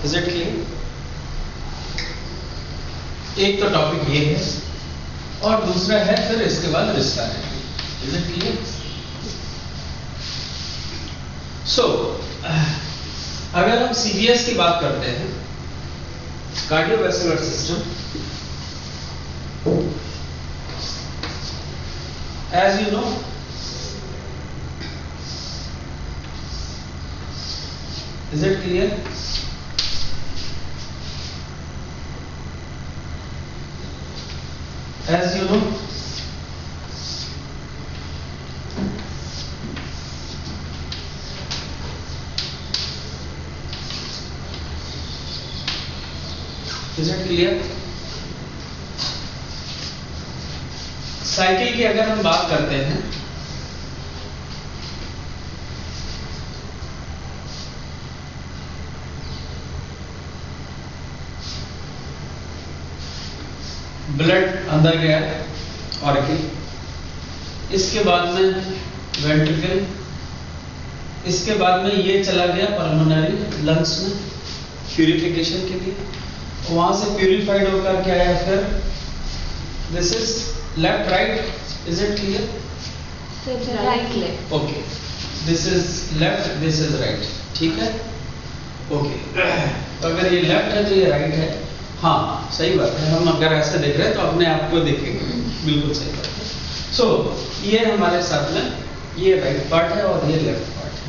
Is it clear? एक तो topic ये है और दूसरा है फिर इसके बाद respiratory. Is it clear? So अगर हम सीवीएस की बात करते हैं, cardiovascular system, as you know, is it clear? As you know, is it clear? Cycle की अगर हम बात करते हैं, ब्लड अंदर गया ऑरिकल, इसके बाद में वेंट्रिकल, इसके बाद में ये चला गया पल्मोनरी लंग्स में प्यूरिफिकेशन के लिए, वहां से प्यूरिफाइड होकर क्या आया फिर this is left right, is it clear? right left. Okay, this is left, this is right, ठीक है? Okay, तो अगर ये लेफ्ट है तो ये राइट है, हाँ सही बात है, हम अगर ऐसे देख रहे हैं तो अपने आप को देखेंगे, बिल्कुल सही बात है। सो ये हमारे साथ में ये राइट पार्ट है और ये लेफ्ट पार्ट है,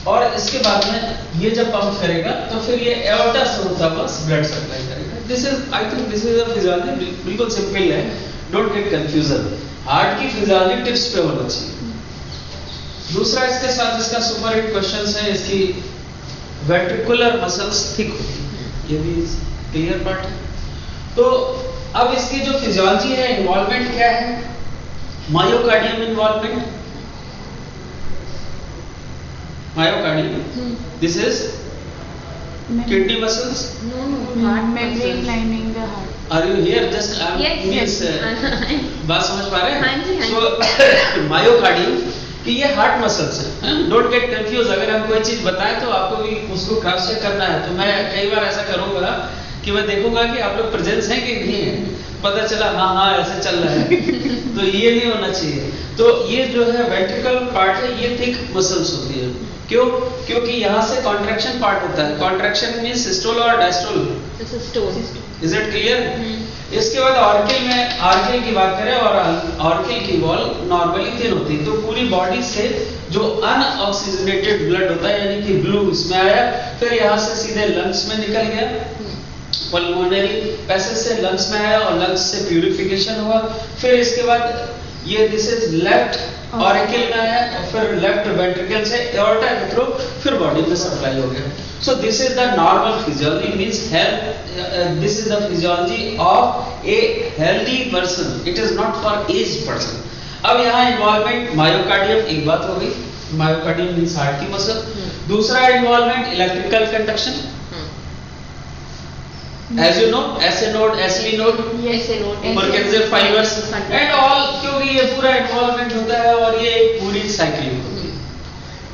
और इसके बाद में ये जब पंप करेगा तो फिर ये एओर्टा से होता बस ब्लड सप्लाई करेगा। This is, I think this is a physiology, बिल्कुल सिंपल है, डोंट गेट कंफ्यूजन। हार्ट की फिजियोलॉजी टिप्स पे होना चाहिए। दूसरा इसके साथ इसका सुपर हिट क्वेश्चन है, इसकी वेंट्रिकुलर मसल्स थिक होती है, ये भी क्लियर पार्ट है। तो अब इसकी जो फिजियोलॉजी है, इन्वॉल्वमेंट क्या है? Myocardium involvement, myocardium, this is kidney muscles. No, Heart membrane lining the heart. Are you here? Just Yes. बात समझ पा रहे हैं? हाँ जी, हाँ जी। So मायोकार्डियम कि ये हार्ट मसल्स है, डोंट गेट कंफ्यूज। अगर हम कोई चीज बताएं तो आपको भी उसको क्रॉस चेक करना है। तो मैं कई बार ऐसा करूंगा कि मैं देखूंगा कि आप लोग प्रेजेंस हैं कि नहीं है, पता चला हाँ ऐसे चल रहा है तो ये नहीं होना चाहिए। तो ये जो है वेंट्रिकल पार्ट है, ये थिक मसल्स होती है। क्यों? क्योंकि यहाँ से कॉन्ट्रैक्शन पार्ट होता है। कॉन्ट्रैक्शन मींस सिस्टोल और डायस्टोल। Is it clear? इसके बाद ऑर्किल में, ऑर्किल की बात करें और ऑर्किल की वॉल नॉर्मली थिन होती है, तो पूरी बॉडी से जो अनऑक्सीजनेटेड ब्लड होता है यानी कि ब्लू इसमें आया, फिर यहाँ से सीधे लंग्स में निकल गया, पल्मोनरी पैसेज से लंग्स में आया और लंग्स से प्यूरिफिकेशन हुआ। फिर इसके बाद ये दिस इज लेफ्ट ऑरिकल में आया और फिर लेफ्ट वेंट्रिकल से एओर्टा के थ्रू फिर बॉडी में सप्लाई हो गया। सो this is the normal physiology, means health, this is the physiology of a healthy person, it is not for aged person. अब यहाँ इन्वॉल्वमेंट मायोकार्डियम, एक बात हो गई, मायोकार्डियम मींस हार्ट की मसल। दूसरा involvement electrical conduction, as you know, SA node, SL node, Purkinje fibers and all, क्योंकि ये पूरा इन्वॉल्वमेंट होता है और ये एक पूरी साइकिल होती है।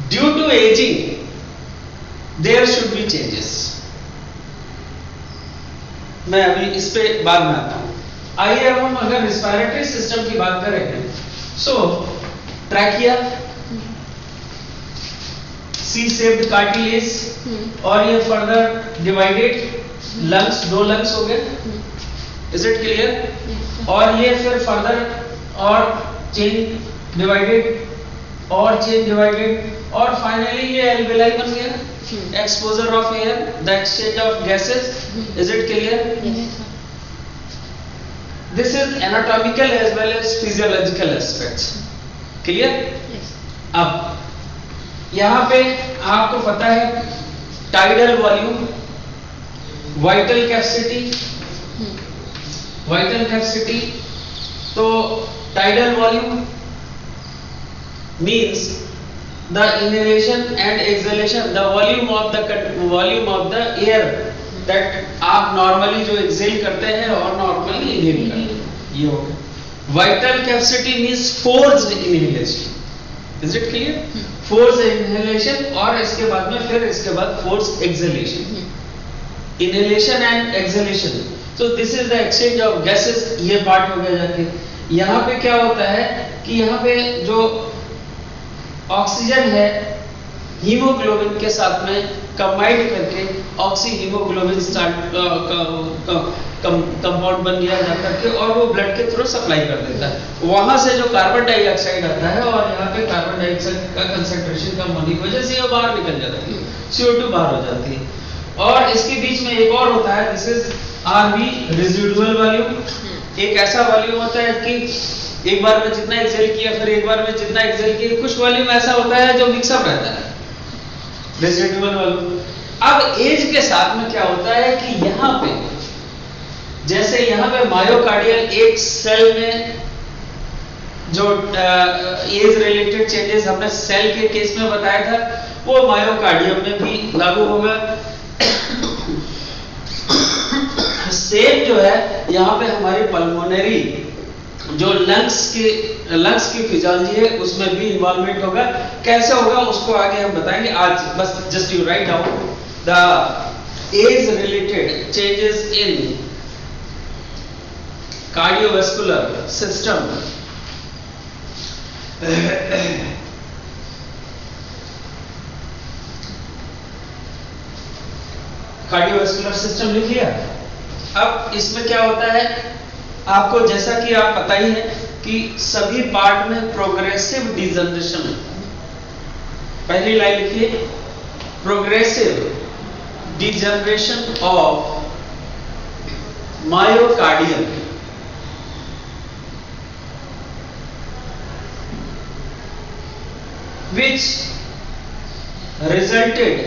Due to ageing there should be changes. मैं अभी इस पे बाद में आता हूं। आइए अब हम अगर रिस्पिरेटरी सिस्टम की बात करें, सो ट्रैकिया, सी शेप्ड कार्टिलेज और ये फर्दर डिवाइडेड लंग्स, दो लंग्स हो गए, इज इट क्लियर? और ये फिर फर्दर और चेन डिवाइडेड और चेन डिवाइडेड और फाइनली ये एल्वेलाई बन गया, exposure of air, the exchange of gases, is it clear? This is anatomical as well as physiological aspects, clear? अब यहां पे आपको पता है tidal volume, vital capacity, vital capacity, तो tidal volume means the inhalation and exhalation, the volume of the air that आप normally जो exhale करते हैं और नॉर्मली इनहेल करते हैं, ये हो गया। Vital capacity means forced inhalation, is it clear? Force inhalation और इसके बाद में फिर इसके बाद force exhalation, inhalation and exhalation. तो this is the exchange of gases, ये पार्ट हो गया जाके। यहाँ पे क्या होता है कि यहाँ पे जो ऑक्सीजन है हीमोग्लोबिन के साथ में कंबाइंड करके ऑक्सी हीमोग्लोबिन कंपाउंड बन गया जा करके और वो ब्लड के थ्रू सप्लाई कर देता है। वहां से जो कार्बन डाइऑक्साइड आता है और यहाँ पे कार्बन डाइऑक्साइड का कंसंट्रेशन कम होने की वजह से ये बाहर निकल जाती है, CO2 बाहर हो जाती है। और इसके बीच में एक और होता है, this is RV residual volume. एक ऐसा वॉल्यूम होता है कि एक बार में जितना एक्सेल किया फिर एक बार में जितना एक्सेल किया, कुछ वॉल्यूम ऐसा होता है जो मिक्सअप रहता है, रेजिडुअल वॉल्यूम। अब एज के साथ में क्या होता है कि यहाँ पे जैसे यहाँ पे मायोकार्डियल एक सेल में जो एज रिलेटेड चेंजेस हमने सेल के केस में बताया था वो मायोकार्डियम में भी लागू होगा। सेम जो है यहाँ पे हमारी पल्मोनरी जो लंग्स की फिजियोलॉजी है उसमें भी इन्वॉल्वमेंट होगा। कैसे होगा उसको आगे हम बताएंगे। आज बस just you write down the age related changes in cardiovascular system. Cardiovascular system लिख लिया। अब इसमें क्या होता है आपको, जैसा कि आप पता ही है कि सभी पार्ट में प्रोग्रेसिव डिजनरेशन है। पहली लाइन लिखिए, progressive degeneration of myocardium which resulted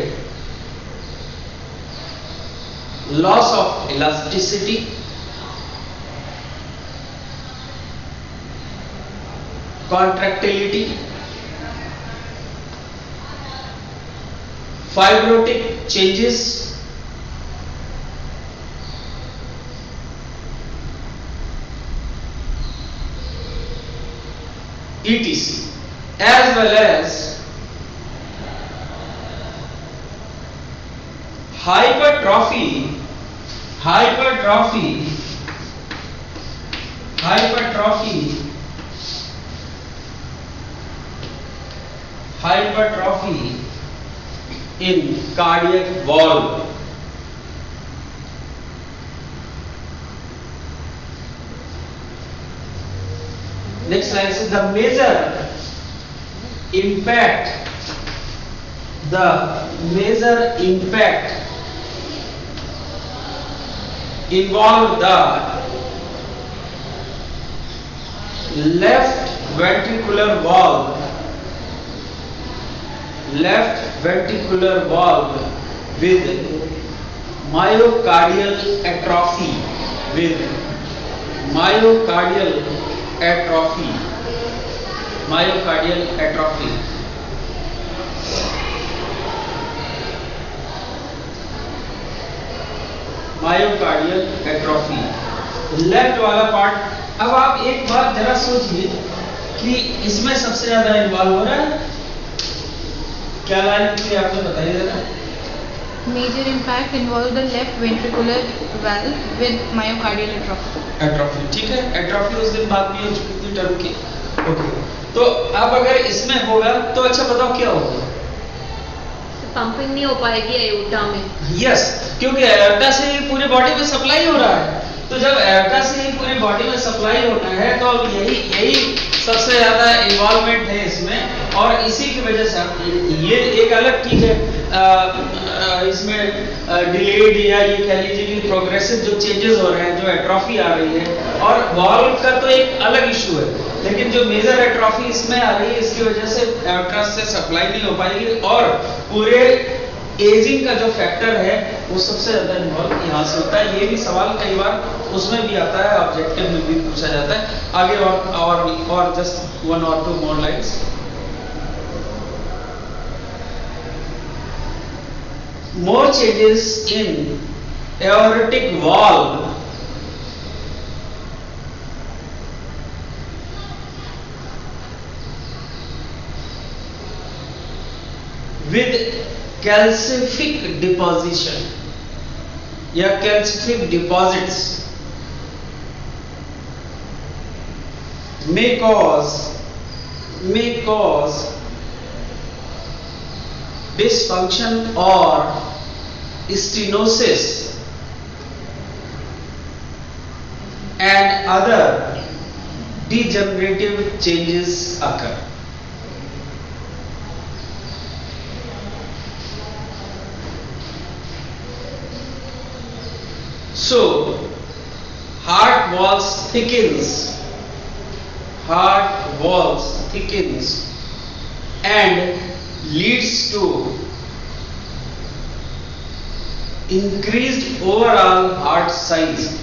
loss of elasticity, contractility, fibrotic changes, etc. as well as hypertrophy in cardiac valve. Next line is the major impact involve the left ventricular valve with myocardial atrophy, myocardial atrophy. Left वाला part. अब आप एक बार जरा सोचिए कि इसमें सबसे ज्यादा इन्वॉल्व हो रहा है क्या लाइन थी, आपने बताइए जरा। Major impact involve the left ventricular valve with myocardial atrophy. ठीक है, एट्रोफी उस दिन बात भी हो चुकी थी टर्म की। ओके, तो अब अगर इसमें होगा तो अच्छा बताओ क्या होगा। पंपिंग नहीं हो पाएगी एओर्टा में। यस, क्योंकि एओर्टा से ही पूरी बॉडी में सप्लाई हो रहा है। तो जब एओर्टा से ही पूरी बॉडी में सप्लाई होता है तो अब यही सबसे ज्यादा इन्वॉल्वमेंट है इसमें, और इसी की वजह से ये एक अलग चीज है इसमें डिलेड या ये कह लीजिए कि प्रोग्रेसिव जो चेंजेस हो रहे हैं, जो एट्रोफी आ रही है, और वॉल्व का तो एक अलग इशू है, लेकिन जो मेजर एट्रोफी इसमें आ रही है इसकी वजह से एओर्टा से सप्लाई नहीं हो पाएगी और पूरे एजिंग का जो फैक्टर है वो सबसे ज्यादा इन्वॉल्व यहाँ से होता है। ये भी सवाल कई बार उसमें भी आता है, ऑब्जेक्टिव में भी पूछा जाता है। आगे और just 1 or 2 more lines। More changes in aortic valve with calcific deposition या calcific deposits may cause dysfunction or stenosis and other degenerative changes occur. So, heart walls thickens and leads to increased overall heart size.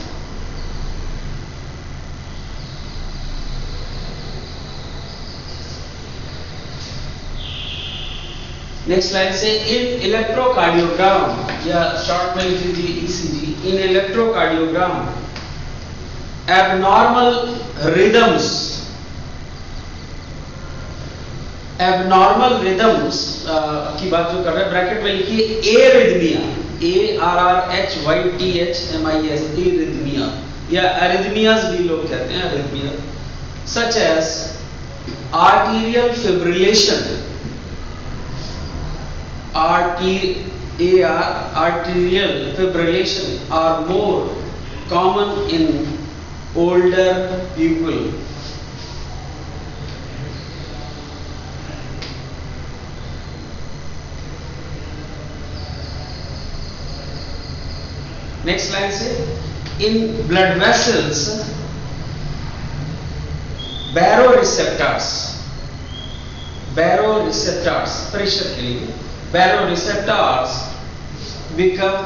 Next line से in electrocardiogram या short में लिख लीजिए ECG. In electrocardiogram abnormal rhythms की बात जो कर रहे हैं ब्रैकेट में लिखिए एरिथमिया, ARRHYTHMIS, एरिथमिया या एरिथमियाज भी लोग कहते हैं arrhythmia, such as arterial fibrillation, arterial fibrillation are more common in older people. Next line से in blood vessels baroreceptors pressure के लिए baroreceptors become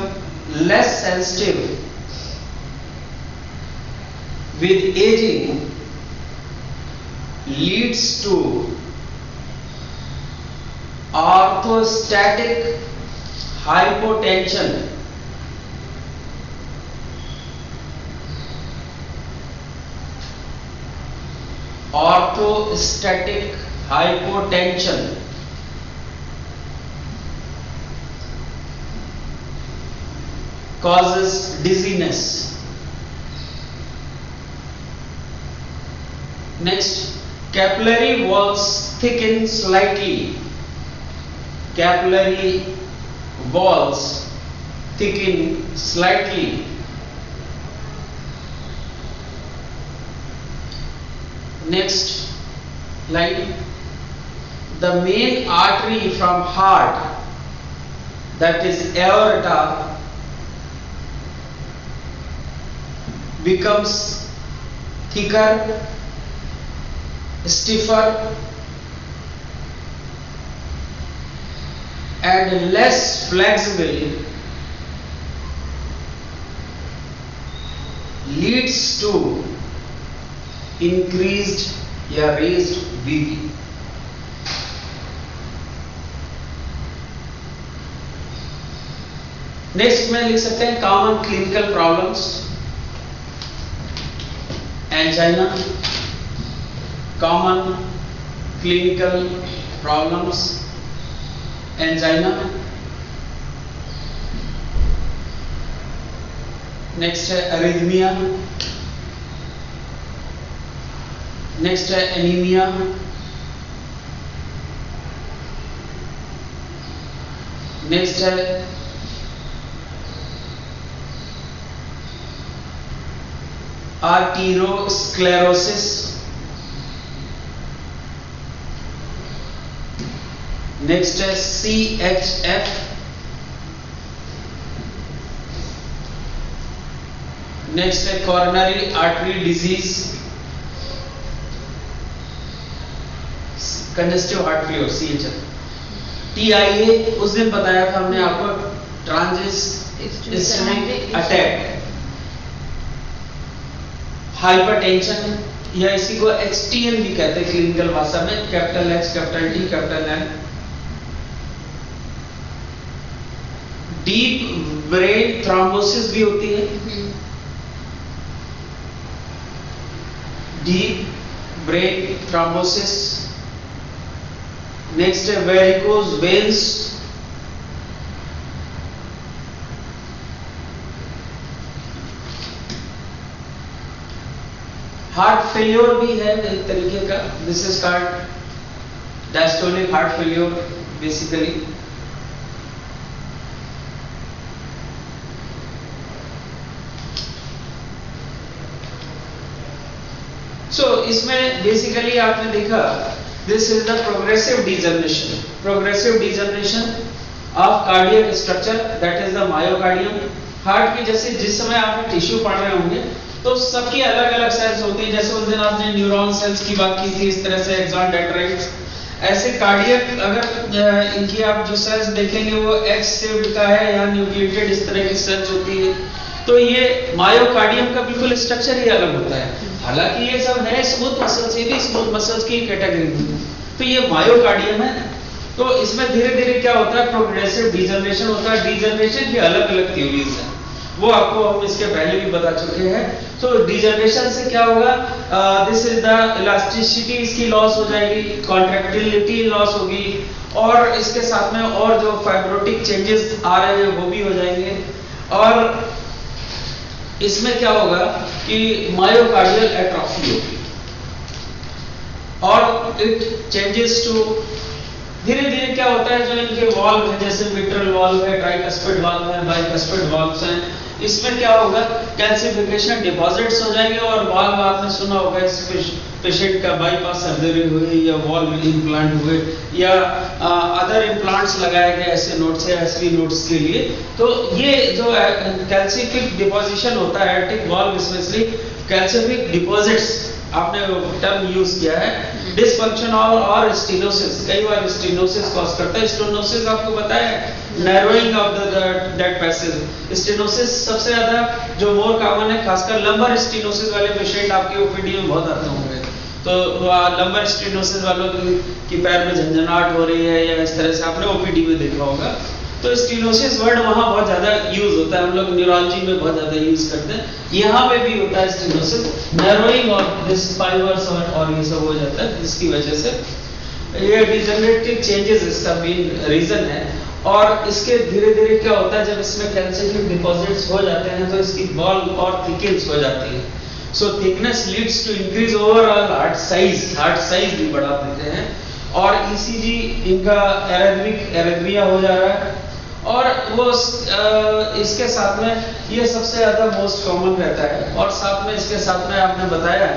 less sensitive with aging, leads to orthostatic hypotension, causes dizziness. Next, capillary walls thicken slightly. Capillary walls thicken slightly. Next line, the main artery from heart, that is aorta, becomes thicker, stiffer and less flexible, leads to increased या raised BP. Next में लिख सकते हैं common clinical problems. Angina, common clinical problems angina. Next है arrhythmia. Next है anaemia. Next है आर्टेरोस्क्लेरोसिस. Next है CHF. Next है coronary artery disease, congestive heart failure CHF. TIA उस दिन बताया था हमने आपको, ट्रांजिट इस्केमिक अटैक. हाइपरटेंशन या इसी को HTN भी कहते हैं क्लिनिकल भाषा में, capital H capital T capital N. Deep brain thrombosis भी होती है. Deep brain thrombosis. नेक्स्ट है वेरिकोज वेन्स. हार्ट फेल्योर भी है एक तरीके का, this is called diastolic heart failure basically. So इसमें बेसिकली आपने देखा this is the progressive degeneration, progressive degeneration of cardiac structure, that is the myocardium. Heart की जैसे जिस समय आप टिश्यू पढ़ रहे होंगे तो सबकी अलग अलग सेल्स होती हैं, जैसे उस दिन आपने न्यूरॉन सेल्स की बात की थी, इस तरह से एक्सॉन डेंड्राइट्स, ऐसे कार्डियक अगर इनकी आप जो सेल्स देखेंगे वो एक्स शेप्ड का है या न्यूक्लिएटेड इस तरह की सेल्स होती है, तो ये मायोकार्डियम का बिल्कुल स्ट्रक्चर ही अलग होता है। हालांकि ये सब है स्मूथ मसल्स, ये भी स्मूथ मसल्स की कैटेगरी है, तो ये मायोकार्डियम है। तो इसमें धीरे धीरे क्या होता है, प्रोग्रेसिव डीजनरेशन होता है। डीजनरेशन की अलग अलग थ्योरीज है, वो आपको हम इसके पहले भी बता चुके हैं। तो डीजनरेशन से क्या होगा, दिस इज द इलास्टिसिटी इसकी लॉस हो जाएगी, कॉन्ट्रैक्टिलिटी लॉस होगी, और इसके साथ में और जो फाइब्रोटिक चेंजेस आ रहे हैं वो भी हो जाएंगे। और इसमें क्या होगा कि मायोकार्डियल एट्रोफी होगी और इट चेंजेस टू, धीरे धीरे क्या होता है जो इनके वाल्व है जैसे मिट्रल वाल्व है, ट्राइकस्पिड वाल्व है, बाइकस्पिड वाल्व्स हैं, इसमें क्या होगा कैल्सिफिकेशन डिपॉजिट्स हो जाएंगे और वाल्व आपने सुना होगा इस पेशेंट का बाईपास सर्जरी हुई या वाल्व इम्प्लांट हुए या अदर इम्प्लांट्स लगाए गए ऐसे नोट्स या एसवी नोट्स के लिए, तो ये जो कैल्सिफिक डिपोजिशन होता है एर्टिक वाल्व स्पेशली कैल्सिफिक डिपॉजिट्स आपने टर्म यूज किया है, डिसफंक्शन और स्टेनोसिस, कई बार स्टेनोसिस कॉज करता है। स्टेनोसिस आपको बताया narrowing of the that passage, stenosis सबसे ज्यादा जो मोर कॉमन है, खासकर लंबर स्टेनोसिस वाले पेशेंट आपके ओपीडी में बहुत आते होंगे, तो लंबर स्टेनोसिस वालों की पैर में झंझनाहट हो रही है या इस तरह से आपने ओपीडी में देखा होगा, तो स्टेनोसिस वर्ड वहां बहुत ज्यादा यूज होता है, हम लोग न्यूरोलॉजी में बहुत ज्यादा यूज करते हैं, यहाँ पे भी होता है स्टेनोसिस, नर्विंग ऑफ दिस फाइबर्स और ये सब हो जाता है, जिसकी वजह से ये डिजेनरेटिव चेंजेस इसका मेन रीजन है। और इसके धीरे धीरे क्या होता है जब इसमें कैल्शियम डिपॉजिट्स हो जाते हैं तो इसकी बॉल और थिकनेस हो जाती है, so thickness leads to increase overall heart size भी बढ़ा देते हैं, और ईसीजी इनका एरेथमिया हो जा रहा है, और वो इसके साथ में ये सबसे ज्यादा मोस्ट कॉमन रहता है। और साथ में इसके साथ में आपने बताया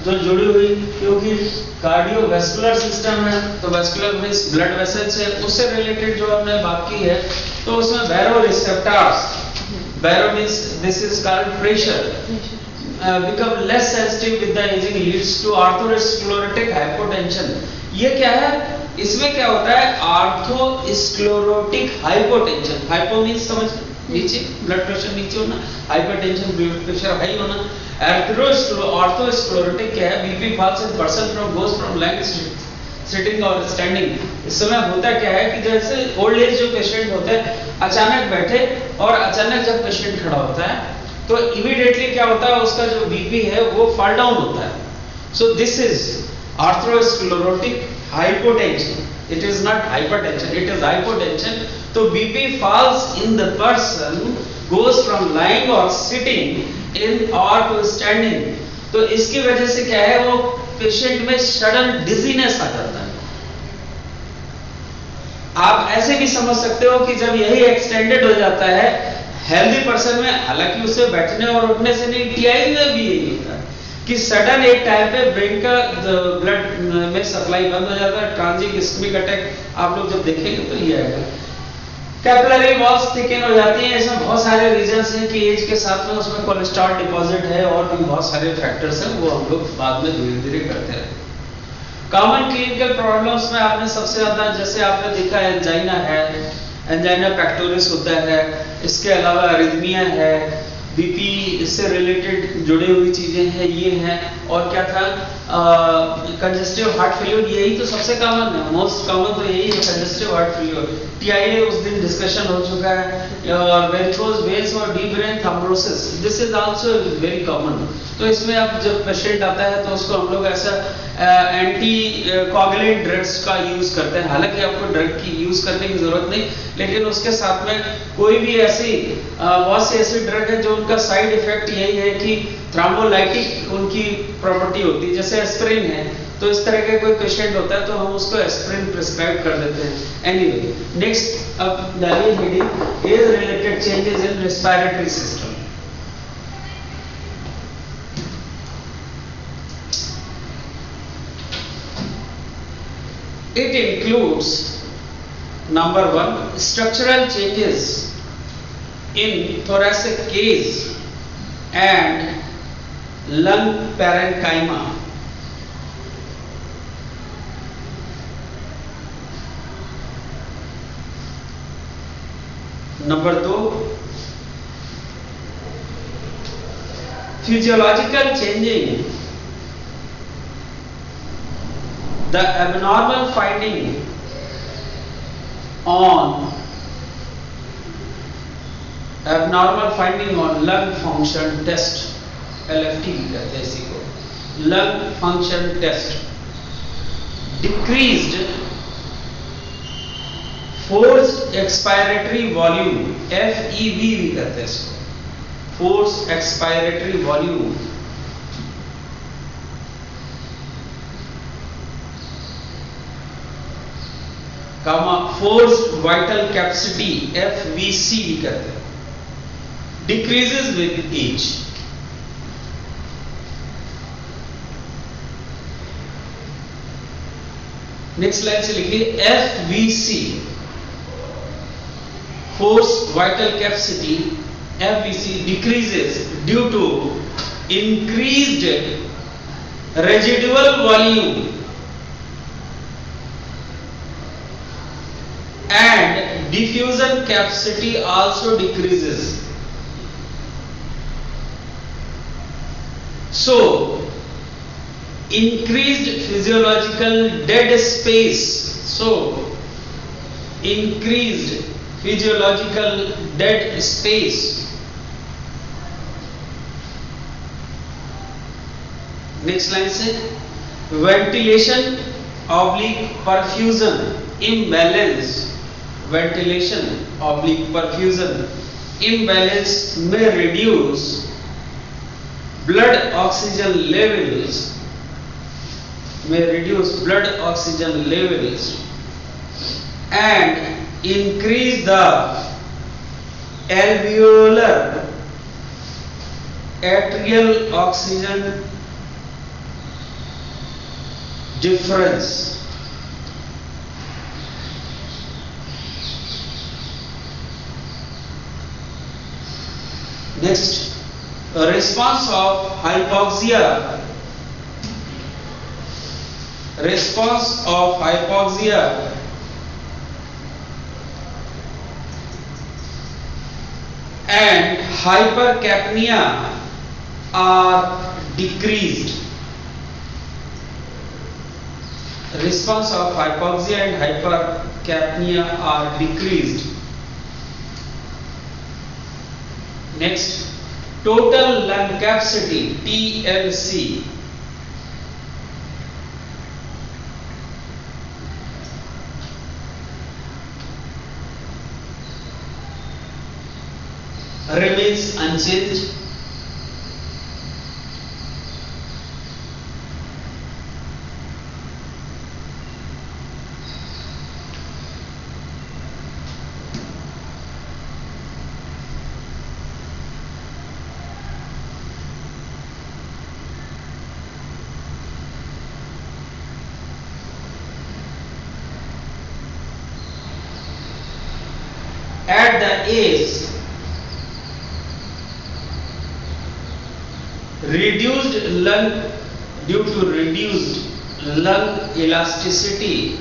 जो जुड़ी हुई, क्योंकि कार्डियोवैस्कुलर सिस्टम है तो वैस्कुलर मींस ब्लड वेसल्स है, उससे रिलेटेड जो हमने बात की है, तो उसमें baro receptors, baro means this is called pressure, become less sensitive with the aging leads to atherosclerotic hypotension. ये क्या है, इसमें क्या होता है आर्थोस्क्लेरोटिक हाइपोटेंशन, हाइपो मींस समझ नीचे, ब्लड प्रेशर नीचे होना, हाइपरटेंशन ब्लड प्रेशर हाई होना, आर्थोस्क्लेरोटिक क्या है, BP falls in person from goes from long sitting और स्टैंडिंग। इस समय होता क्या है कि जैसे ओल्ड एज जो पेशेंट होते हैं अचानक बैठे और अचानक जब पेशेंट खड़ा होता है तो इमीडिएटली क्या होता है उसका जो बीपी है वो फॉल डाउन होता है, so this is atherosclerotic hypotension, it is not hypertension, it is hypotension. तो BP falls in the person goes from lying और सिटिंग इन और टू स्टैंडिंग, तो इसकी वजह से क्या है वो पेशेंट में सडन डिजीनेस आ जाता है। आप ऐसे भी समझ सकते हो कि जब यही एक्सटेंडेड हो जाता है हेल्दी पर्सन में, हालांकि उसे बैठने और उठने से नहीं, टीआई में भी यही होता है कि सडन एक टाइम पे ब्रेन का ब्लड में सप्लाई बंद हो जाता है, ट्रांजिट इस्केमिक अटैक आप लोग जब देखेंगे तो ये आएगा, कैपिलरी वॉल्स थिकन हो जाती हैं। इसमें बहुत सारे रीजंस हैं कि एज के साथ में उसमें कोलेस्ट्रॉल डिपॉजिट है और भी बहुत सारे फैक्टर्स हैं, वो हम लोग बाद में धीरे धीरे करते हैं। कॉमन क्लिनिकल प्रॉब्लम्स में आपने सबसे ज्यादा जैसे आपने देखा एंजाइना है, एंजाइना पेक्टोरिस होता है, इसके अलावा अरिथमिया है, बीपी इससे रिलेटेड जुड़ी हुई चीजें हैं, ये हैं, और क्या था कंजेस्टिव हार्ट फेलियर, यही तो सबसे कॉमन है, मोस्ट कॉमन तो यही है कंजेस्टिव हार्ट फेलियर। टीआईए उस दिन डिस्कशन हो चुका है, और वेरिकोज वेन्स और deep vein thrombosis, this is also very common. तो इसमें अब जब पेशेंट आता है तो उसको हम लोग ऐसा एंटी कोगुलेंट ड्रग्स का यूज करते हैं, हालांकि आपको ड्रग की यूज करने की जरूरत नहीं, लेकिन उसके साथ में कोई भी ऐसी बहुत सी ऐसी ड्रग है जो उनका साइड इफेक्ट यही है कि थ्रोम्बोलाइटिक उनकी प्रॉपर्टी होती है, जैसे एस्पिरिन है, तो इस तरह का कोई पेशेंट होता है तो हम उसको एस्पिरिन प्रिस्क्राइब कर देते हैं। एनीवे, नेक्स्ट अब डालिए heading age related changes in respiratory system. It includes number 1 structural changes in thoracic cage and lung parenchyma. Number 2 physiological changing, the abnormal finding on lung function test, LFT कहते हैं इसी को, lung function test, decreased forced expiratory volume, FEV भी कहते हैं इसको, forced expiratory volume, comma forced vital capacity, FVC भी कहते हैं, decreases with age. Next line से लिखिए FVC, forced vital capacity, FVC decreases due to increased residual volume and diffusion capacity also decreases. So increased physiological dead space, so increased physiological dead space, next line से ventilation oblique perfusion imbalance, ventilation oblique perfusion imbalance may reduce blood oxygen levels, and increase the alveolar atrial oxygen difference. Next, a response of hypoxia. And hypercapnia are decreased. Response of hypoxia and hypercapnia are decreased. Next, total lung capacity, TLC, remains unchanged. At the age due to reduced lung elasticity,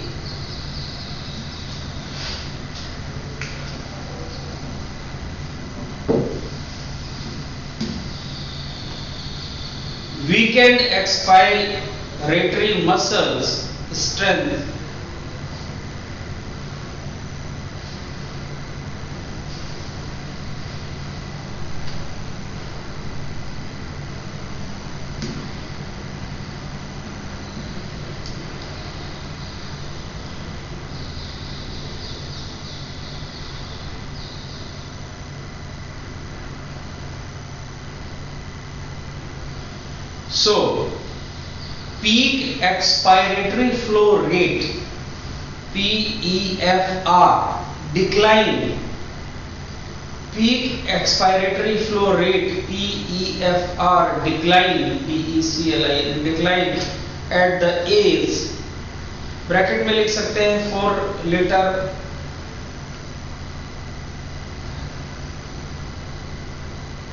weakened expiratory muscles strength, So peak expiratory flow rate PEFR decline. Peak expiratory flow rate PEFR decline, PECLIN decline at the age, bracket में लिख सकते हैं 4 litre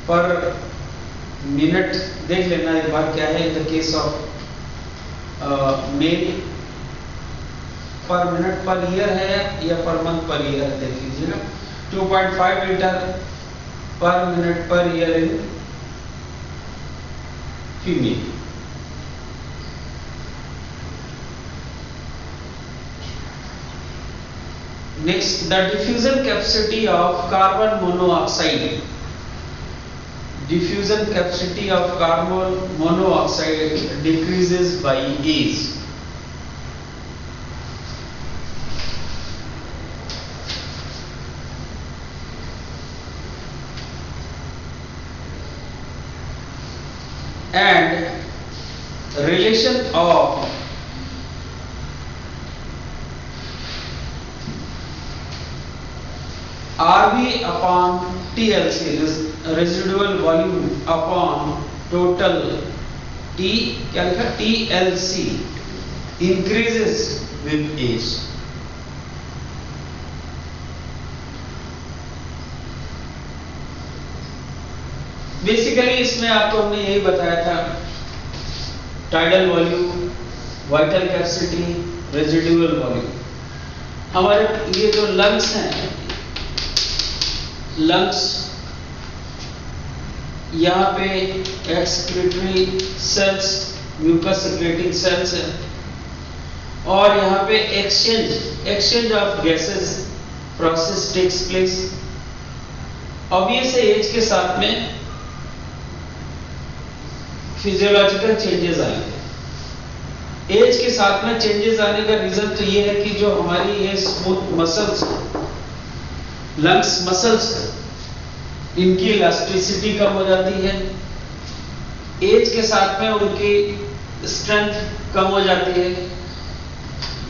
पर minute, देख लेना एक बार क्या है in the case of male, पर मिनट पर ईयर है या पर मंथ पर ईयर है, देख लीजिएगा। 2.5 लीटर पर minute per year in female. Next, the diffusion capacity of carbon monoxide. Diffusion capacity of carbon monoxide decreases by age. And relation of RV upon TLC, residual volume upon total T, क्या लिखा TLC, increases with age. Basically इसमें आपको हमने यही बताया था, tidal volume, vital capacity, residual volume. हमारे ये जो लंग्स हैं, लंग्स यहाँ पे excretory cells, mucus secreting cells है, और यहाँ पे exchange of gases process takes place. Obvious है एज के साथ में फिजियोलॉजिकल चेंजेस आएंगे। एज के साथ में चेंजेस आने का रीजन तो ये है कि जो हमारी ये स्मूथ मसल्स, लंग्स मसल्स, इनकी इलास्टिसिटी कम हो जाती है। एज के साथ में उनकी स्ट्रेंथ कम हो जाती है।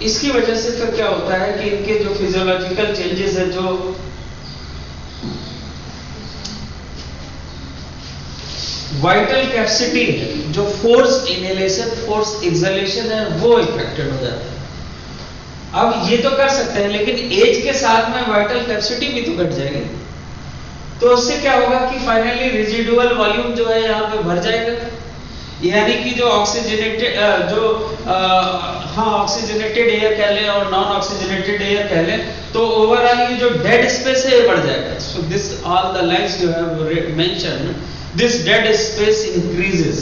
इसकी वजह से फिर क्या होता है कि इनके जो फिजियोलॉजिकल चेंजेस है, जो वाइटल कैपेसिटी है, जो फोर्स इनहेलेशन, फोर्स एक्सहेलेशन है, वो इफेक्टेड हो जाता है। अब ये तो कर सकते हैं, लेकिन एज के साथ में वाइटल कैपेसिटी भी तो घट जाएगी। तो उससे क्या होगा कि फाइनली रेजिडुअल वॉल्यूम जो है यहाँ पे भर जाएगा, यानी कि जो ऑक्सीजनेटेड ऑक्सीजनेटेड एयर कह लें और नॉन ऑक्सीजनेटेड एयर कह लें, तो ओवरऑल ये जो डेड स्पेस है ये बढ़ जाएगा। So this all the lines you have mentioned, this dead space increases,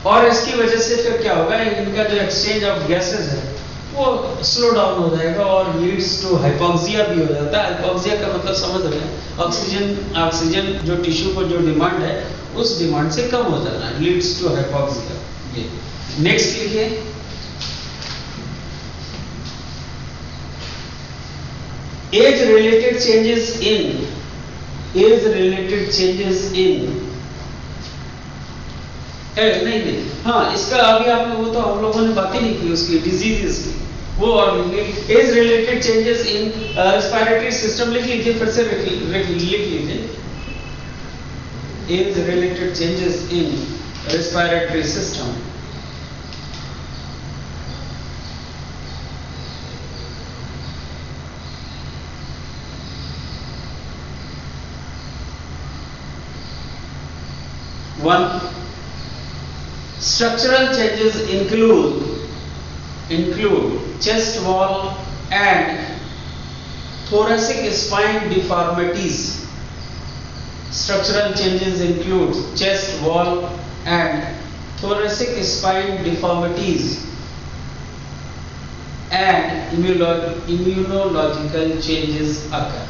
और इसकी वजह से फिर क्या होगा, इनका जो एक्सचेंज ऑफ गैसेस है वो स्लो डाउन हो जाएगा और लीड्स टू हाइपोक्सिया भी हो जाता है। हाइपोक्सिया का मतलब समझ रहे हैं, ऑक्सीजन जो टिश्यू को जो डिमांड है उस डिमांड से कम हो जाना, लीड्स टू हाइपोक्सिया। ये नेक्स्ट लिखिए, age related changes in, age related changes in, नहीं, हाँ इसका अभी आपने वो तो हम लोगों ने बात ही नहीं की उसकी, डिजीजेस की, वो और age related changes in respiratory system लिख लीजिए, फिर से लिख लीजिए, age related changes in respiratory system. One, structural changes include chest wall and thoracic spine deformities. Structural changes include chest wall and thoracic spine deformities and immunological changes occur.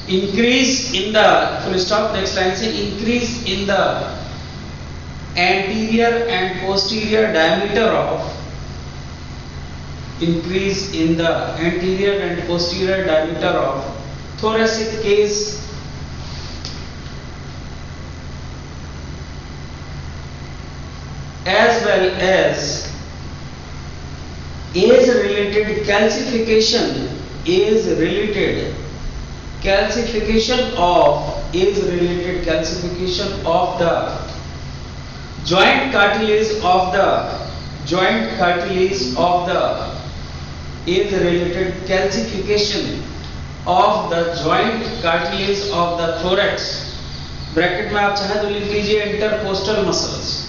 Increase in the, full stop, next line से, increase in the anterior and posterior diameter of increase in the anterior and posterior diameter of thoracic case, as well as age-related calcification of the joint cartilage of the age-related calcification of the joint cartilage of the thorax, bracket में आप चाहे तो लिख लीजिए intercostal muscles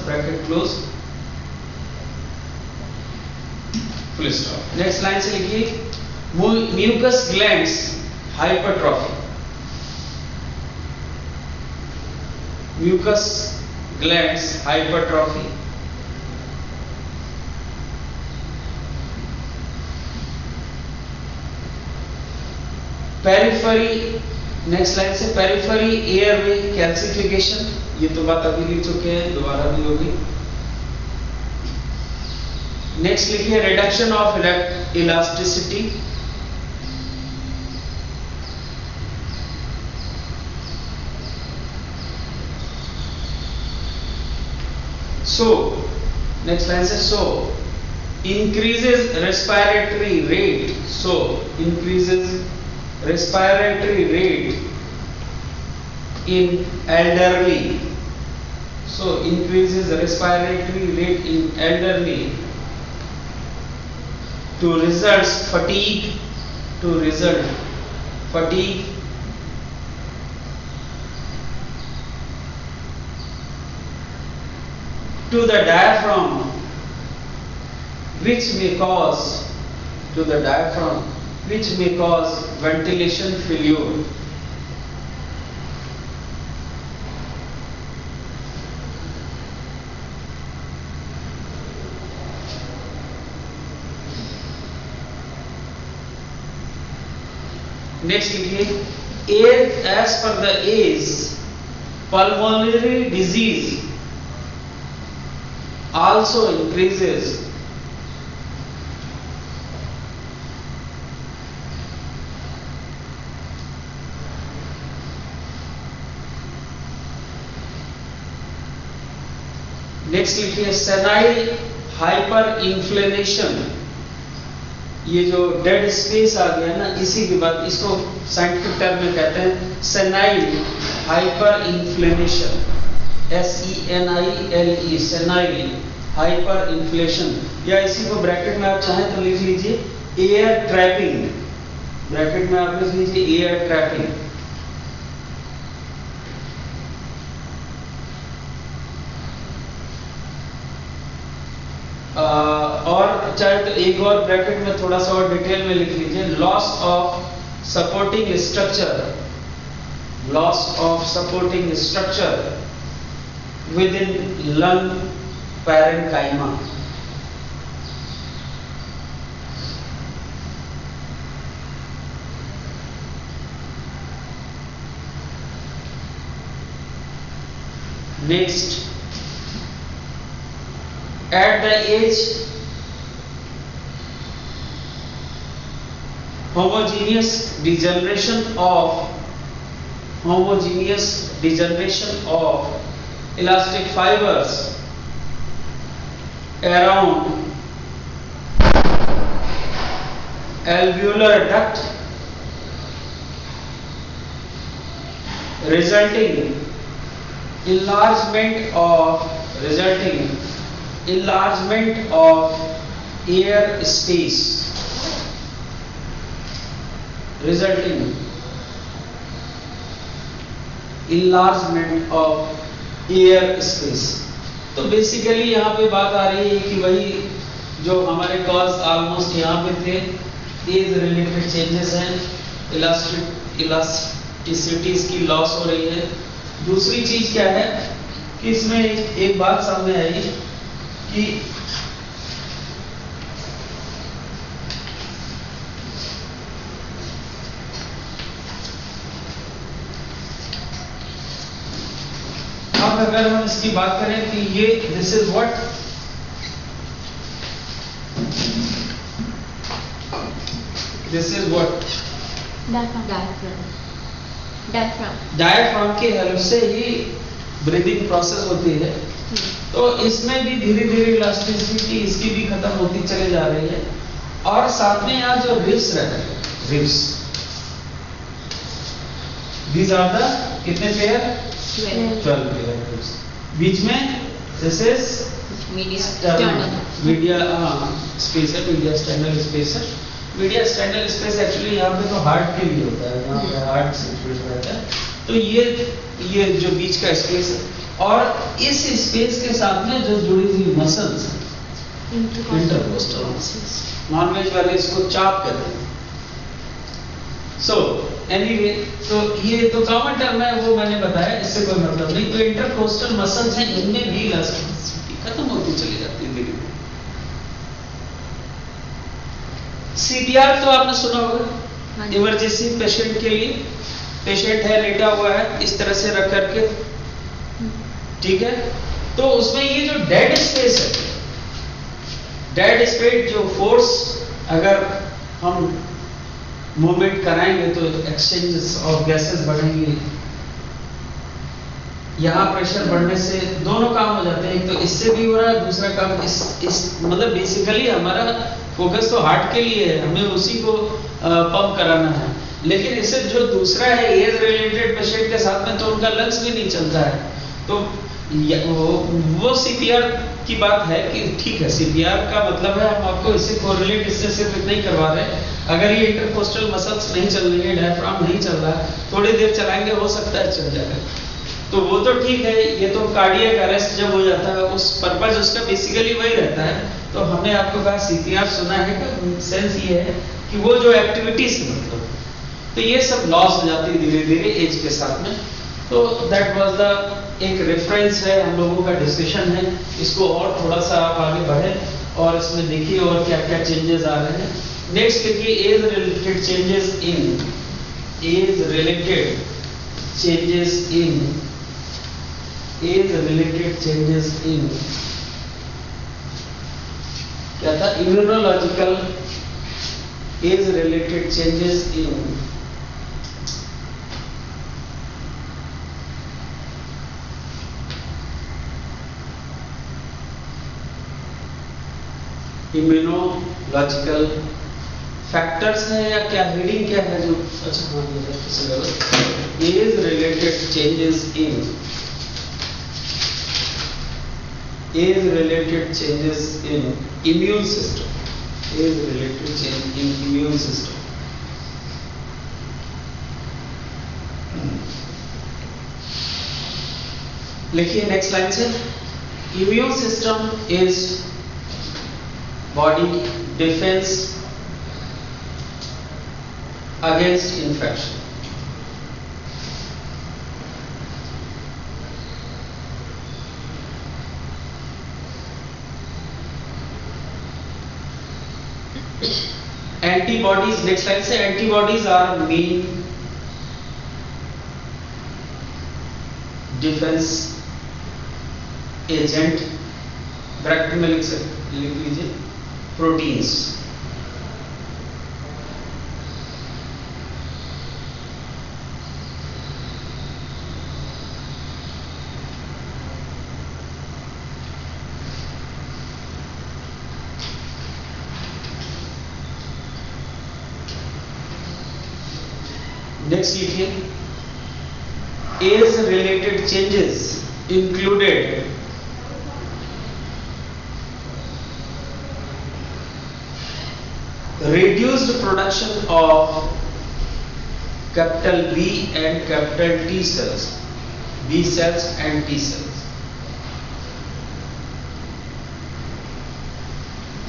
bracket close, full stop. Next line से लिखिए mucus glands hypertrophy, mucus glands hypertrophy, periphery, next line से periphery airway calcification, ये तो बात अभी लिख चुके हैं, दोबारा भी होगी। नेक्स्ट लिखिए reduction of elasticity, so next line says so increases respiratory rate, in elderly, to result fatigue to the diaphragm, which may cause ventilation failure. Next लिखिए as per the age, pulmonary disease also increases next लिखिए senile हाइपरइन्फ्लेमेशन, ये जो dead space आ गया ना, इसी के बाद इसको साइंटिफिक टर्म में कहते हैं सेनाइल हाइपरइन्फ्लेमेशन, SENILE, सेनाइल हाइपरइन्फ्लेशन, या इसी को ब्रैकेट में आप चाहें तो लिख लीजिए एयर ट्रैपिंग, ब्रैकेट में आप लिख लीजिए एयर ट्रैपिंग। और चाहे तो एक और ब्रैकेट में थोड़ा सा और डिटेल में लिख लीजिए loss of supporting structure with in lung parenchyma. Next at the age homogeneous degeneration of elastic fibers around alveolar duct, resulting enlargement of air space, तो बेसिकली यहाँ पे बात आ रही है कि वही जो हमारे कॉज ऑलमोस्ट यहाँ पे थे, एज रिलेटेड चेंजेस हैं, इलास्टिसिटीज की लॉस हो रही है। दूसरी चीज क्या है कि इसमें एक बात सामने आई कि अब अगर हम इसकी बात करें कि ये this is what this is what diaphragm diaphragm diaphragm की हेल्प से ही ब्रीदिंग प्रोसेस होती है। तो इसमें भी धीरे धीरे इलास्टिसिटी इसकी भी खत्म होती चली जा रही है। और साथ में यहाँ जो रिब्स रहते हैं, रिब्स, दीज आर द कितने पेयर? 12 pair ribs. बीच में दिस इज मीडिया स्पेस है, मीडिया स्टर्नल स्पेस है। मीडिया स्टर्नल स्पेस एक्चुअली यहाँ पे तो हार्ट के लिए होता है, यहाँ पे हार्ट सिचुएशन रहता है। तो ये जो बीच का स्पेस है, और इस स्पेस के साथ में जो जुड़ी हुई मसल्स हैं, इंटरकोस्टल मसल्स, नॉनवेज वाले इसको चाप कहते हैं। सो एनीवे, तो ये तो कॉमन टर्म है, वो मैंने बताया, इससे कोई मतलब नहीं। तो इंटरकोस्टल मसल्स हैं, इनमें भी इलास्टिसिटी खत्म होती चली जाती है धीरे धीरे। सीपीआर तो आपने सुना होगा, इमरजेंसी पेशेंट के लिए। पेशेंट है, लेटा हुआ है, इस तरह से रख करके, ठीक है। तो उसमें ये जो डेड स्पेस है, डेड स्पेस जो फोर्स अगर हम मूवमेंट कराएंगे तो एक्सचेंजेस ऑफ गैसेस बढ़ेंगे। यहाँ प्रेशर बढ़ने से दोनों काम हो जाते हैं, एक तो इससे भी हो रहा है, दूसरा काम इस मतलब बेसिकली हमारा फोकस तो हार्ट के लिए है, हमें उसी को पंप कराना है। लेकिन इससे जो दूसरा है एज रिलेटेड पेशेंट के साथ में, तो उनका लंग्स भी नहीं चलता है। तो वो सीपीआर की बात है कि ठीक है, सीपीआर का मतलब है हम आपको इससे कोरिलेट इससे सिर्फ इतना ही करवा रहे हैं। अगर ये इंटरकोस्टल मसल्स नहीं चल रही है, डायफ्राम नहीं चल रहा, थोड़ी देर चलाएंगे, हो सकता है चल जाए, तो वो तो ठीक है। ये तो कार्डियक अरेस्ट जब हो जाता है, उस पर्पज उसका बेसिकली वही रहता है। तो हमने आपको कहा सीपीआर सुना है का सेंस ये है कि वो जो एक्टिविटीज मतलब, तो ये सब लॉस हो जाती है धीरे धीरे एज के साथ में। तो दैट वाज द एक रेफरेंस है, हम लोगों का डिस्कशन है। इसको और थोड़ा सा आप आगे बढ़े और इसमें देखिए और क्या क्या चेंजेस आ रहे हैं। नेक्स्ट देखिए, age related changes in, age related changes in, age related changes in क्या था? Immunological age related changes in immunological factors है या क्या हेडिंग क्या है जो, अच्छा हाँ, age related changes in, age related changes in immune system, age related change in immune system. लिखिए नेक्स्ट लाइन से, immune system is body defense against infection. Antibodies, next line से, antibodies are main defense agent, bracket में लिख लीजिए proteins. Next लिखिए, age related changes included reduced production of capital B and capital T cells, B cells and T cells.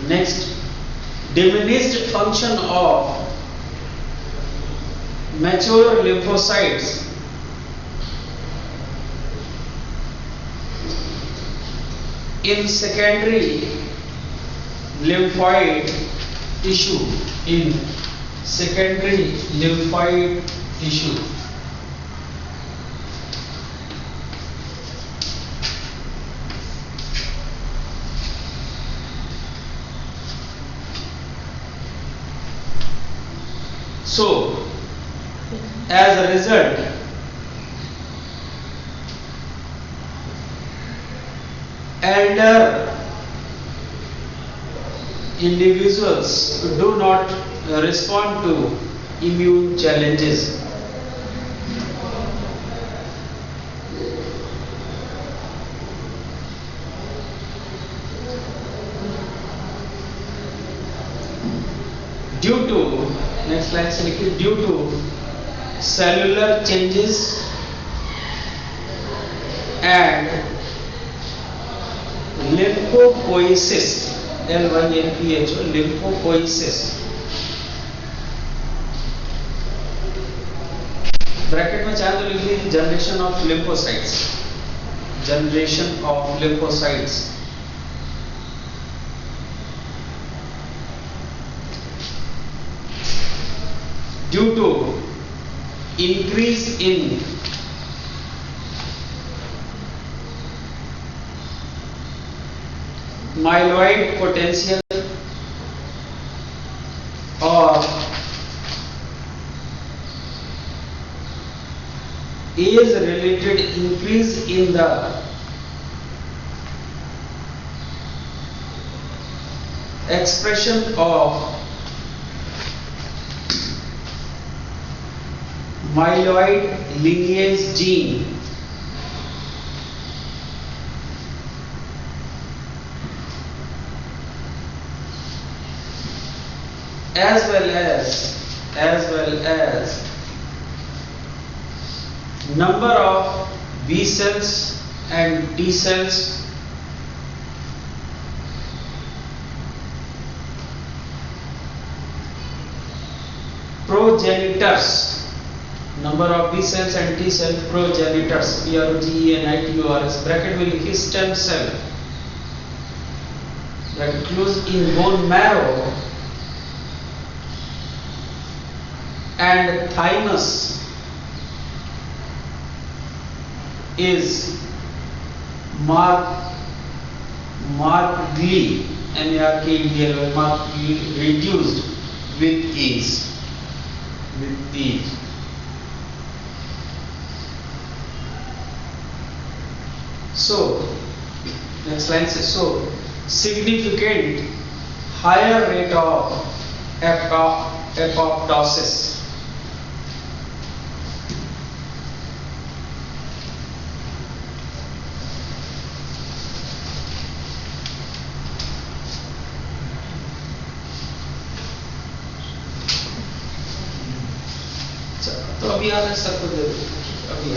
Next, diminished function of mature lymphocytes in secondary lymphoid tissue, in secondary lymphoid tissue. So as a result, elder individuals do not respond to immune challenges. Due to, next slide se likhiye, due to cellular changes and lymphopoiesis, LYMPHO, lymphopoiesis, bracket में चाहे तो लिख लीजिए generation of lymphocytes, generation of lymphocytes. Due to increase in myeloid potential or age related increase in the expression of myeloid lineage gene, as well as number of B cells and T cells progenitors, number of B cells and T cell progenitors, progenitors, bracket में लिखिए stem cell, bracket close, in bone marrow and thymus is markedly reduced with age. So next line says, so significant higher rate of apoptosis. तो अभी आ रहा है सबको दे दो, अभी आ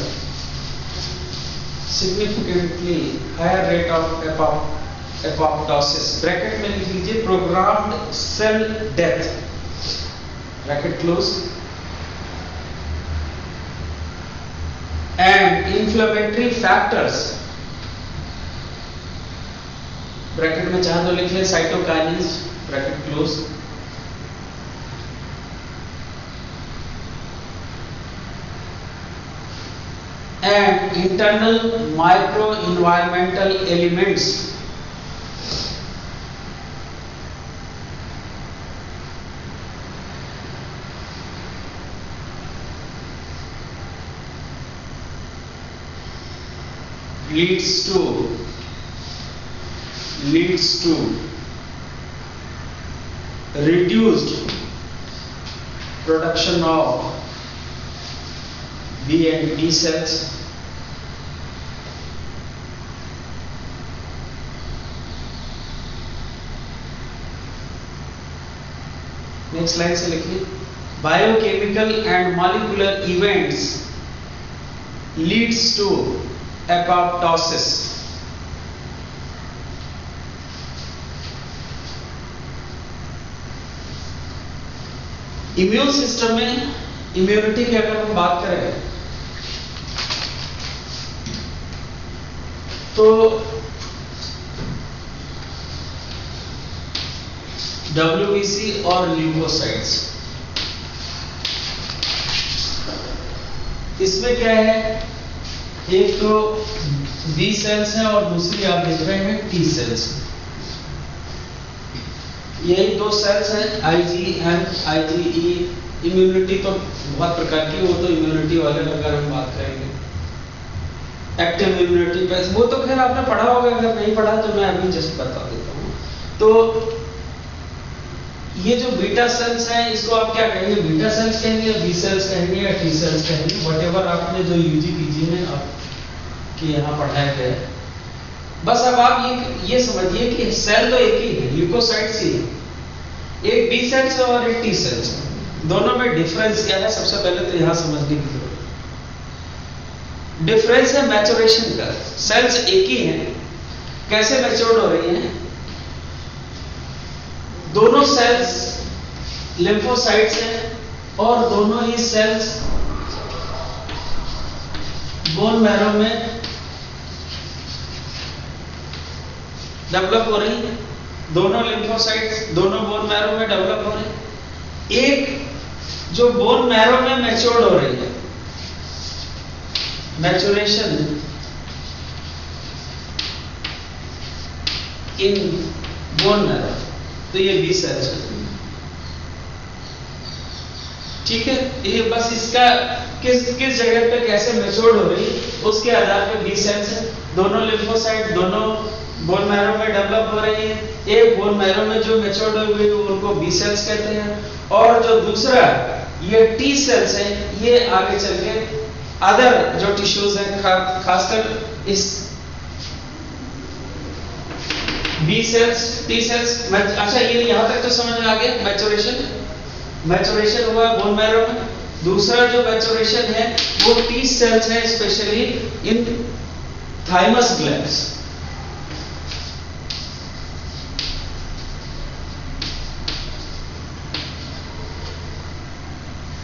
significantly higher rate of apoptosis, bracket में लिख लीजिए programmed cell death, bracket close, and inflammatory factors, bracket में चाहे तो लिख ले cytokines, bracket close, and internal microenvironmental elements leads to reduced production of B and T cells, next line से लिखिए biochemical and molecular events leads to apoptosis, immune system में immunity की अगर हम बात करें तो WBC और ल्यूकोसाइट्स, इसमें क्या है, एक तो बी सेल्स है और दूसरी आप देख रहे हैं टी सेल्स। यही दो सेल्स हैं IgM, IgE, इम्यूनिटी तो बहुत प्रकार की, वो तो इम्यूनिटी वाले अगर हम बात करेंगे एक्टिव इम्यूनिटी पे, वो तो खैर आपने पढ़ा होगा, अगर नहीं पढ़ा तो मैं अभी जस्ट बता देता हूँ। तो ये जो बीटा सेल्स हैं इसको आप क्या कहेंगे, बीटा सेल्स कहेंगे, बी सेल्स कहेंगे या टी सेल्स कहेंगे, व्हाटएवर आपने जो यूजी पीजी में आपके यहाँ पढ़ाया गया है। बस अब आप ये समझिए कि सेल तो एक ही है, ल्यूकोसाइट्स ही है, एक बी सेल्स है और एक टी सेल्स है। दोनों में डिफरेंस क्या है, सबसे पहले तो यहां समझने की जरूरत है। डिफरेंस है मैच्योरेशन का। सेल्स एक ही हैं, कैसे मैच्योर्ड हो रही हैं? दोनों सेल्स लिम्फोसाइट्स हैं और दोनों ही सेल्स बोन मैरो में डेवलप हो रही है। दोनों लिम्फोसाइट्स दोनों बोन मैरो में डेवलप हो रहे हैं। एक जो बोन मैरो में मैच्योर्ड हो रही है, मैच्योरेशन इन बोन मैरो, तो ये बी सेल्स है। ठीक है, ये बस इसका किस जगह पे कैसे मैच्योर्ड हो रही है उसके आधार पे बी सेल्स है। दोनों लिम्फोसाइट दोनों बोन मैरो में डेवलप हो रही है। एक बोन मैरो में जो मैच्योर्ड हो गई उनको बी सेल्स कहते हैं, और जो दूसरा ये टी सेल्स है, ये आगे चल के अदर जो टिश्यूज हैं, खासकर इस बी सेल्स टी सेल्स। अच्छा, ये यहां तक तो समझ में आ गया। मैच्योरेशन हुआ बोन मैरो में। दूसरा जो मैच्योरेशन है वो टी सेल्स है, specially in thymus glands.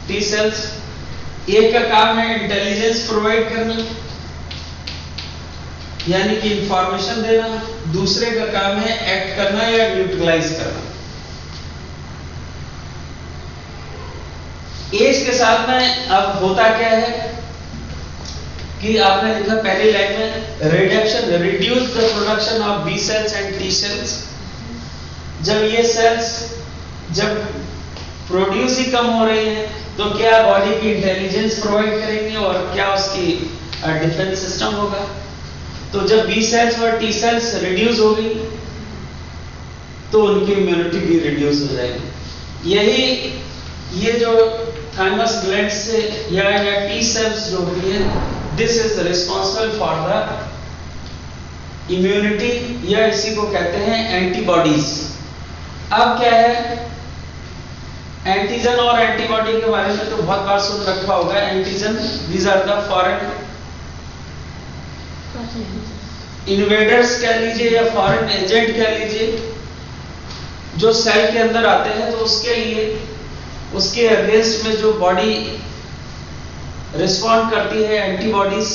T cells एक का काम है इंटेलिजेंस प्रोवाइड करना, यानी कि इंफॉर्मेशन देना। दूसरे का काम है एक्ट करना या न्यूट्रलाइज करना। एज के साथ में अब होता क्या है कि आपने लिखा पहली लाइन में reduce the production of B cells and T cells. जब ये सेल्स जब प्रोड्यूस ही कम हो रही है तो क्या बॉडी की इंटेलिजेंस प्रोवाइड करेंगे और क्या उसकी डिफेंस सिस्टम होगा। तो जब बी सेल्स और टी सेल्स रिड्यूस होगी तो उनकी इम्यूनिटी भी रिड्यूस हो जाएगी। यही ये जो थाइमस ग्लैंड से या टी सेल्स जो होती है, this is responsible for the immunity, या इसी को कहते हैं एंटीबॉडीज। अब क्या है, एंटीजन और एंटीबॉडी के बारे में तो बहुत बार सुन रखा होगा। Antigen, these are the foreign invaders कह लीजिए या फॉरेन एजेंट कह लीजिए, जो सेल के अंदर आते हैं, तो उसके लिए उसके अगेंस्ट में जो बॉडी रिस्पॉन्ड करती है एंटीबॉडीज।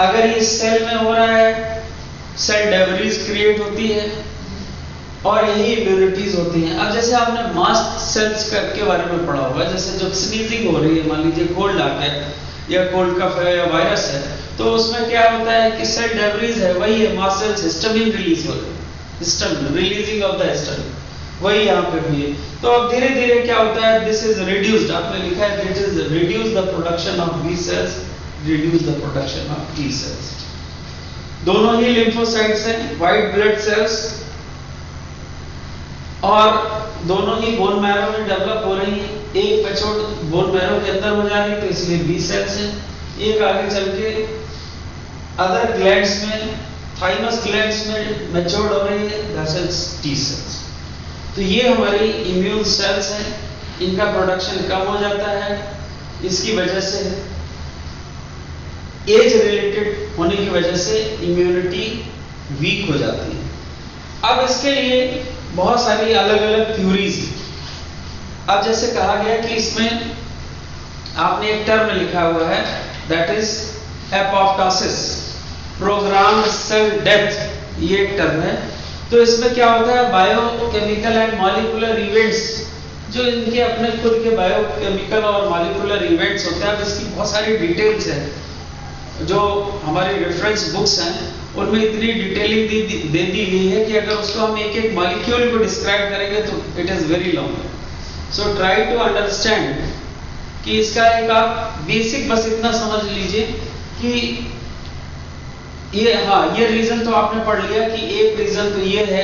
अगर ये सेल में हो रहा है, सेल डेब्रीज क्रिएट होती है और यही इम्यूनिटीज होती हैं। अब जैसे आपने मास्ट सेल्स के बारे में पढ़ा होगा, जैसे जब स्नीजिंग हो रही है, मान लीजिए कोल्ड आ गया या कोल्ड कफ है या वायरस है, तो उसमें क्या होता है कि सेल डेब्रीज है, वही है मास्ट सेल्स, हिस्टामिन रिलीज हो रही है, histamine releasing of the histamine, वही यहाँ पे भी है। तो अब धीरे धीरे क्या होता है, दिस इज रिड्यूस्ड, आपने लिखा है this is reduce the production of B cells, reduce the production of T cells. दोनों ही लिम्फोसाइट्स हैं, व्हाइट ब्लड सेल्स, और दोनों ही बोन मैरो में डेवलप हो रही है। एक मैच्योर्ड बोन मैरो के अंदर हो जा रही है तो इसलिए बी सेल्स है, एक आगे चल के अदर ग्लैंड्स में, थाइमस ग्लैंड्स में मैच्योर्ड हो रही है, दैट इज टी सेल्स। तो ये हमारी इम्यून सेल्स हैं, इनका प्रोडक्शन कम हो जाता है, इसकी वजह से एज रिलेटेड होने की वजह से इम्यूनिटी वीक हो जाती है। अब इसके लिए बहुत सारी अलग अलग थ्योरीज। अब जैसे कहा गया कि इसमें आपने एक टर्म लिखा हुआ है, that is apoptosis, programme cell death, ये एक टर्म है। तो इसमें क्या होता है, बायोकेमिकल एंड मॉलिक्यूलर इवेंट्स, जो इनके अपने खुद के बायोकेमिकल और मॉलिक्यूलर इवेंट्स होते हैं। अब इसकी बहुत सारी डिटेल्स हैं, जो हमारी रेफरेंस बुक्स हैं उनमें इतनी डिटेलिंग दे दी गई है कि अगर उसको हम एक एक मॉलिक्यूल को डिस्क्राइब करेंगे तो it is very long. So try to understand कि इसका एक आप बेसिक बस इतना समझ लीजिए कि ये रीजन तो आपने पढ़ लिया कि एक रीजन तो ये है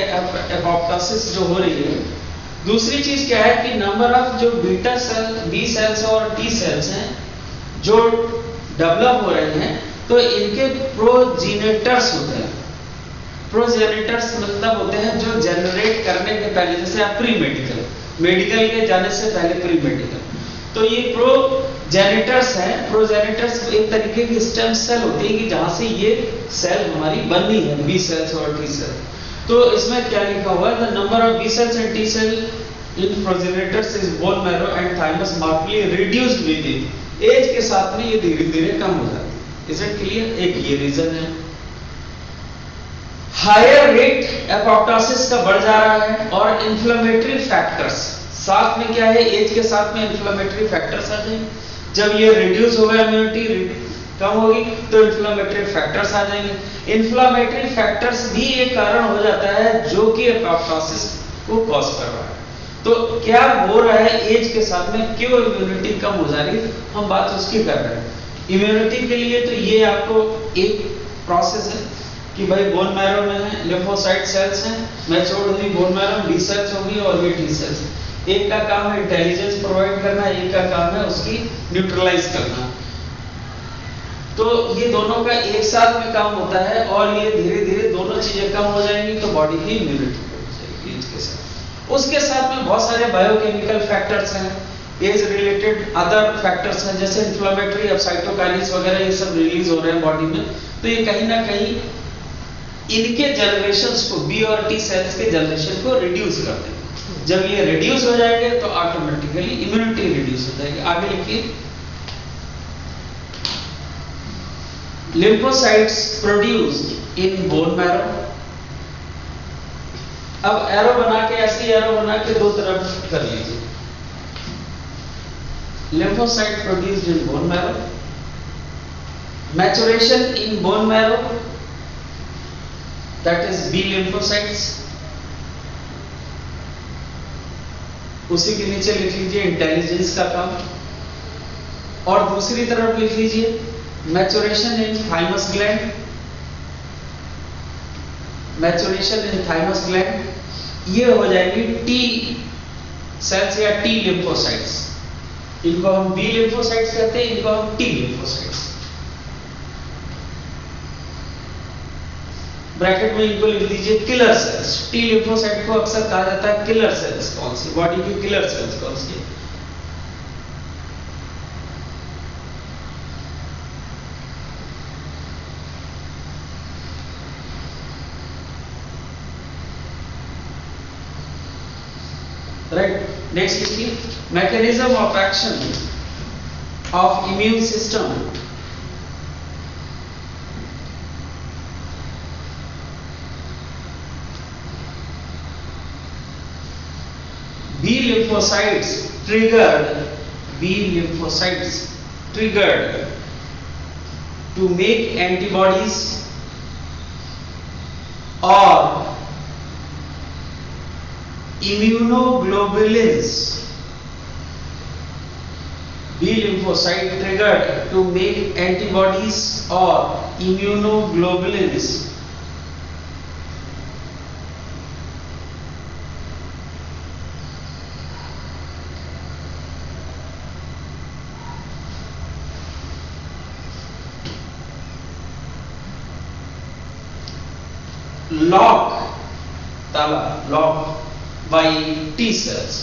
एपोप्टोसिस जो हो रही है। दूसरी चीज क्या है कि नंबर ऑफ जो बीटा सेल, बी सेल्स और टी सेल्स हैं जो डेवलप हो रहे हैं, तो इनके प्रोजेनिटर्स होते हैं। प्रोजेनिटर्स मतलब होते हैं जो जनरेट करने के पहले, जैसे आप प्री मेडिकल, मेडिकल के जाने से पहले प्री मेडिकल, तो ये प्रोजेनिटर्स हैं। प्रोजेनिटर्स एक तरीके की स्टेम सेल होती है कि जहां से ये सेल हमारी बननी है, बी सेल्स और टी सेल। तो इसमें क्या लिखा हुआ है, the number of B cells and T cell in progenitors is bone marrow and thymus markedly reduced with age के साथ में ये धीरे धीरे कम हो जाती है। Is it clear? एक ये रीजन है। हायर रेट एपोप्टोसिस का बढ़ जा रहा है और इन्फ्लेमेटरी फैक्टर्स साथ में क्या है, एज के साथ में इन्फ्लेमेटरी फैक्टर्स आ जाएंगे। जब ये रिड्यूस होगा, इम्यूनिटी कम होगी, तो इन्फ्लेमेटरी फैक्टर्स आ जाएंगे। इन्फ्लेमेटरी फैक्टर्स भी एक कारण हो जाता है जो कि एपोप्टोसिस को कॉज कर रहा है। तो क्या हो रहा है एज के साथ में, क्यों इम्यूनिटी कम हो जा रही है, हम बात उसकी कर रहे हैं। इम्यूनिटी के लिए तो ये आपको एक प्रोसेस है कि भाई बोन मैरो में है, लिम्फोसाइट सेल्स हैं, मैच्योर्ड हुई बोन मैरो, बी सेल्स होगी और ये टी सेल्स। एक का काम है इंटेलिजेंस प्रोवाइड करना, एक का काम है उसकी न्यूट्रलाइज करना। तो ये दोनों का एक साथ में काम होता है और ये धीरे धीरे दोनों चीजें कम हो जाएंगी तो बॉडी की इम्यूनिटी कम हो जाएगी एज के साथ। उसके साथ में बहुत सारे बायोकेमिकल फैक्टर्स हैं, एज रिलेटेड अदर फैक्टर्स हैं, जैसे इन्फ्लेमेटरी, अब साइटोकाइनेस वगैरह ये सब रिलीज हो रहे हैं बॉडी में। तो ये कहीं ना कहीं इनके जनरेशंस को, बी और टी सेल्स के जनरेशन को रिड्यूस कर देंगे। जब ये रिड्यूस हो जाएंगे तो ऑटोमेटिकली इम्यूनिटी रिड्यूस हो जाएगी। आगे लिखिए, lymphocytes produced in bone marrow। अब एरो बना के, ऐसी एरो बना के दो तरफ कर लीजिए। lymphocyte produced in bone marrow, maturation in bone marrow, that is B lymphocytes। उसी के नीचे लिख लीजिए इंटेलिजेंस का काम। और दूसरी तरफ लिख लीजिए मैच्योरेशन इन थाइमस ग्लैंड, मैच्योरेशन इन थाइमस ग्लैंड। ये हो जाएगी टी सेल्स या टी लिम्फोसाइट्स। इनको हम बी लिम्फोसाइट्स कहते हैं, इनको हम टी लिम्फोसाइट्स। ब्रैकेट में इनको लिख दीजिए किलर सेल्स। टी लिम्फोसाइट को अक्सर कहा जाता है किलर सेल्स। कौन सी बॉडी की किलर सेल्स कौन सी? राइट, नेक्स्ट लिखिए, mechanism of action of immune system. B lymphocytes triggered to make antibodies or immunoglobulins। B lymphocyte triggered to make antibodies or immunoglobulins locked by T cells,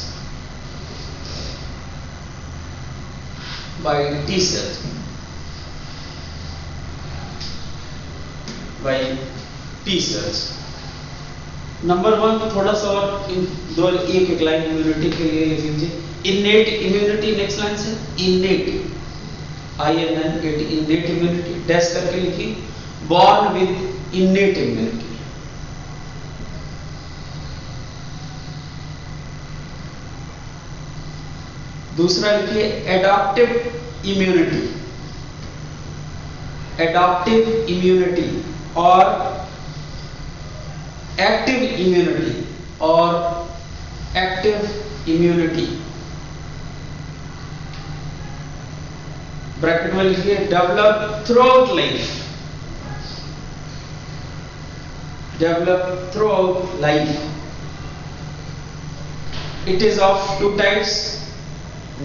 by T cells, by T cells। Number one तो थोड़ा सा और दो एक एक line immunity के लिए लिख लीजिए। इनेट इम्यूनिटी नेक्स्ट लाइन से, इनेट INN इनेट इम्यूनिटी डैश करके लिखिए। Born with innate immunity. दूसरा लिखिए एडॉप्टिव इम्यूनिटी, एडॉप्टिव इम्यूनिटी और एक्टिव इम्यूनिटी और एक्टिव इम्यूनिटी। ब्रैकेट में लिखिए develop through out life, develop through out life. It is of two types,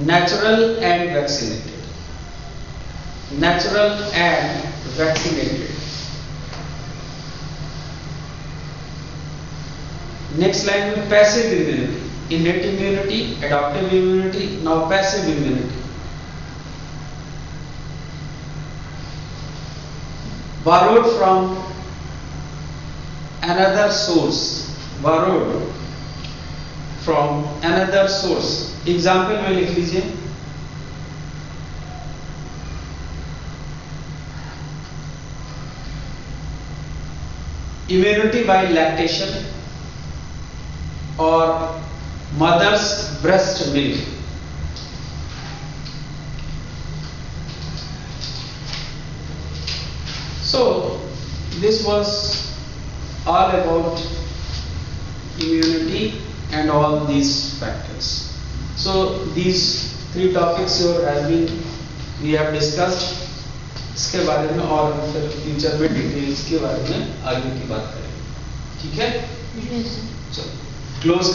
natural and vaccinated. Natural and vaccinated. Next line में passive immunity, innate immunity, adaptive immunity, now passive immunity. Borrowed from another source, borrowed from another source. Example में लिख लीजिए, immunity by lactation और mother's breast milk. So this was all about immunity and all these factors. So these three topics we have discussed. इसके बारे में और फिर future में डिटेल्स के बारे में आगे की बात करेंगे. ठीक है, चलो क्लोज.